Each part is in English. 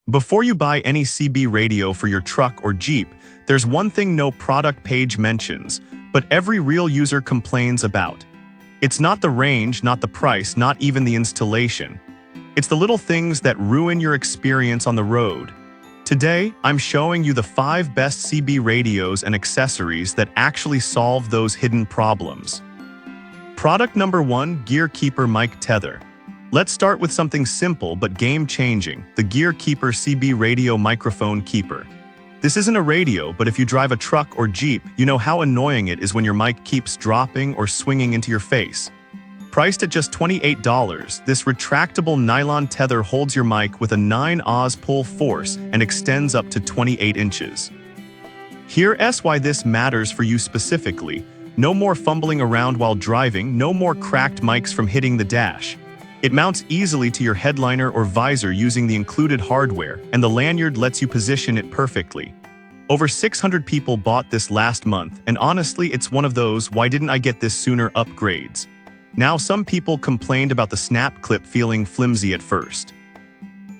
Before you buy any CB radio for your truck or Jeep, there's one thing no product page mentions, but every real user complains about. It's not the range, not the price, not even the installation. It's the little things that ruin your experience on the road. Today, I'm showing you the 5 best CB radios and accessories that actually solve those hidden problems. Product number 1, Gear Keeper Mic Tether. Let's start with something simple but game-changing, the Gear Keeper CB Radio Microphone Keeper. This isn't a radio, but if you drive a truck or Jeep, you know how annoying it is when your mic keeps dropping or swinging into your face. Priced at just $28, this retractable nylon tether holds your mic with a 9 Oz pull force and extends up to 28 inches. Here's why this matters for you specifically. No more fumbling around while driving, no more cracked mics from hitting the dash. It mounts easily to your headliner or visor using the included hardware, and the lanyard lets you position it perfectly. Over 600 people bought this last month, and honestly, it's one of those "why didn't I get this sooner" upgrades. Now, some people complained about the snap clip feeling flimsy at first.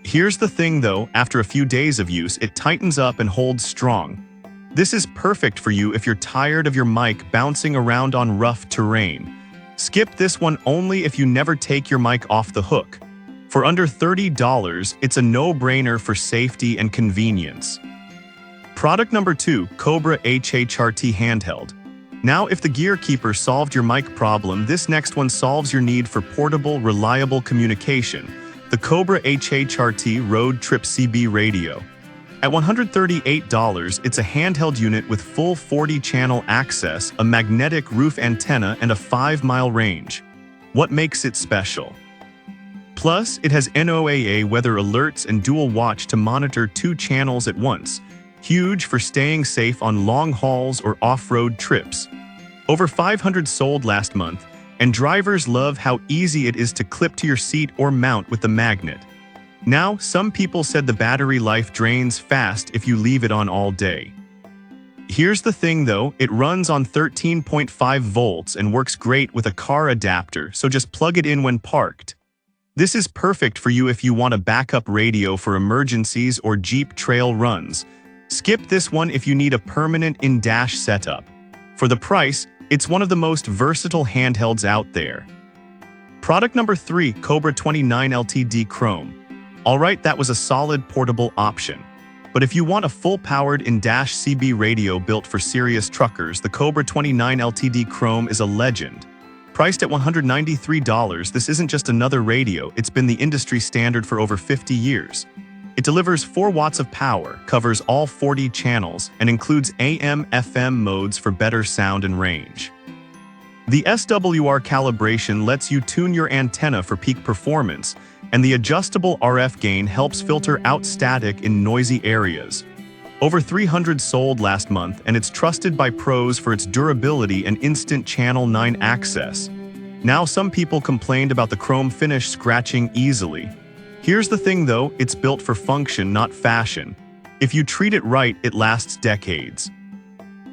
Here's the thing though, after a few days of use, it tightens up and holds strong. This is perfect for you if you're tired of your mic bouncing around on rough terrain. Skip this one only if you never take your mic off the hook. For under $30, it's a no-brainer for safety and convenience. Product number 2, Cobra HHRT Handheld. Now, if the Gear Keeper solved your mic problem, this next one solves your need for portable, reliable communication. The Cobra HHRT Road Trip CB Radio. At $138, it's a handheld unit with full 40-channel access, a magnetic roof antenna, and a 5-mile range. What makes it special? Plus, it has NOAA weather alerts and dual watch to monitor 2 channels at once. Huge for staying safe on long hauls or off-road trips. Over 500 sold last month, and drivers love how easy it is to clip to your seat or mount with the magnet. Now, some people said the battery life drains fast if you leave it on all day. Here's the thing though, it runs on 13.5 volts and works great with a car adapter, so just plug it in when parked. This is perfect for you if you want a backup radio for emergencies or Jeep trail runs. Skip this one if you need a permanent in-dash setup. For the price, it's one of the most versatile handhelds out there. Product number 3, Cobra 29 LTD Chrome. Alright, that was a solid portable option. But if you want a full-powered in-dash CB radio built for serious truckers, the Cobra 29 LTD Chrome is a legend. Priced at $193, this isn't just another radio, it's been the industry standard for over 50 years. It delivers 4 watts of power, covers all 40 channels, and includes AM/FM modes for better sound and range. The SWR calibration lets you tune your antenna for peak performance, and the adjustable RF gain helps filter out static in noisy areas. Over 300 sold last month, and it's trusted by pros for its durability and instant Channel 9 access. Now, some people complained about the chrome finish scratching easily. Here's the thing though, it's built for function, not fashion. If you treat it right, it lasts decades.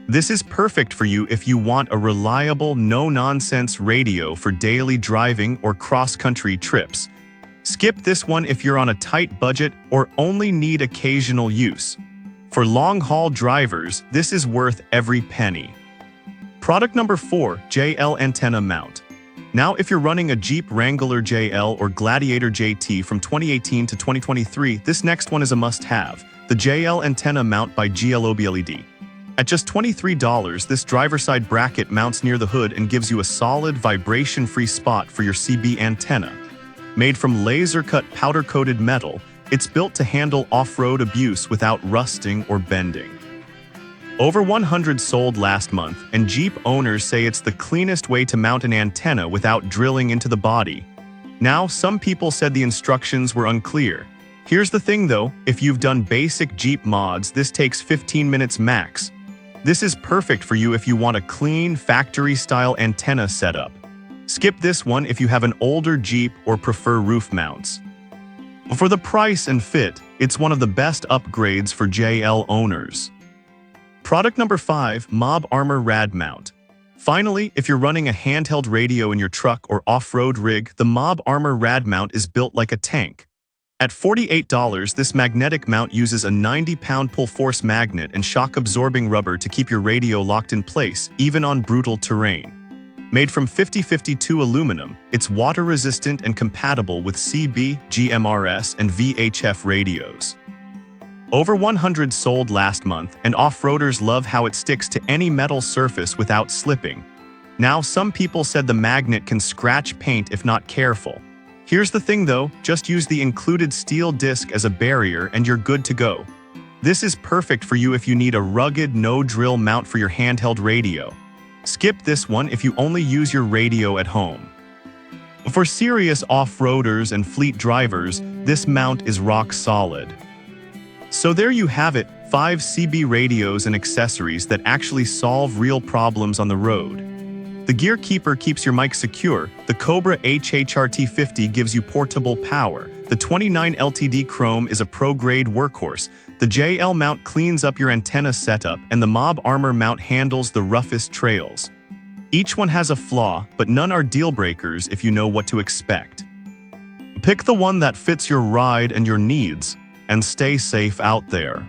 This is perfect for you if you want a reliable, no-nonsense radio for daily driving or cross-country trips. Skip this one if you're on a tight budget or only need occasional use. For long-haul drivers, this is worth every penny. Product number 4, JL Antenna Mount. Now, if you're running a Jeep Wrangler JL or Gladiator JT from 2018 to 2023, this next one is a must-have, the JL Antenna Mount by GLOBLED. At just $23, this driver-side bracket mounts near the hood and gives you a solid, vibration-free spot for your CB antenna. Made from laser-cut powder-coated metal, it's built to handle off-road abuse without rusting or bending. Over 100 sold last month, and Jeep owners say it's the cleanest way to mount an antenna without drilling into the body. Now, some people said the instructions were unclear. Here's the thing though, if you've done basic Jeep mods, this takes 15 minutes max. This is perfect for you if you want a clean, factory-style antenna setup. Skip this one if you have an older Jeep or prefer roof mounts. For the price and fit, it's one of the best upgrades for JL owners. Product number 5, Mob Armor Rad Mount. Finally, if you're running a handheld radio in your truck or off-road rig, the Mob Armor Rad Mount is built like a tank. At $48, this magnetic mount uses a 90-pound pull-force magnet and shock-absorbing rubber to keep your radio locked in place, even on brutal terrain. Made from 5052 aluminum, it's water-resistant and compatible with CB, GMRS, and VHF radios. Over 100 sold last month, and off-roaders love how it sticks to any metal surface without slipping. Now, some people said the magnet can scratch paint if not careful. Here's the thing though, just use the included steel disc as a barrier and you're good to go. This is perfect for you if you need a rugged, no-drill mount for your handheld radio. Skip this one if you only use your radio at home. For serious off-roaders and fleet drivers, this mount is rock solid. So there you have it, 5 CB radios and accessories that actually solve real problems on the road. The Gear Keeper keeps your mic secure, the Cobra HHRT50 gives you portable power, the 29 LTD Chrome is a pro-grade workhorse, the JL mount cleans up your antenna setup, and the Mob Armor mount handles the roughest trails. Each one has a flaw, but none are deal-breakers if you know what to expect. Pick the one that fits your ride and your needs, and stay safe out there.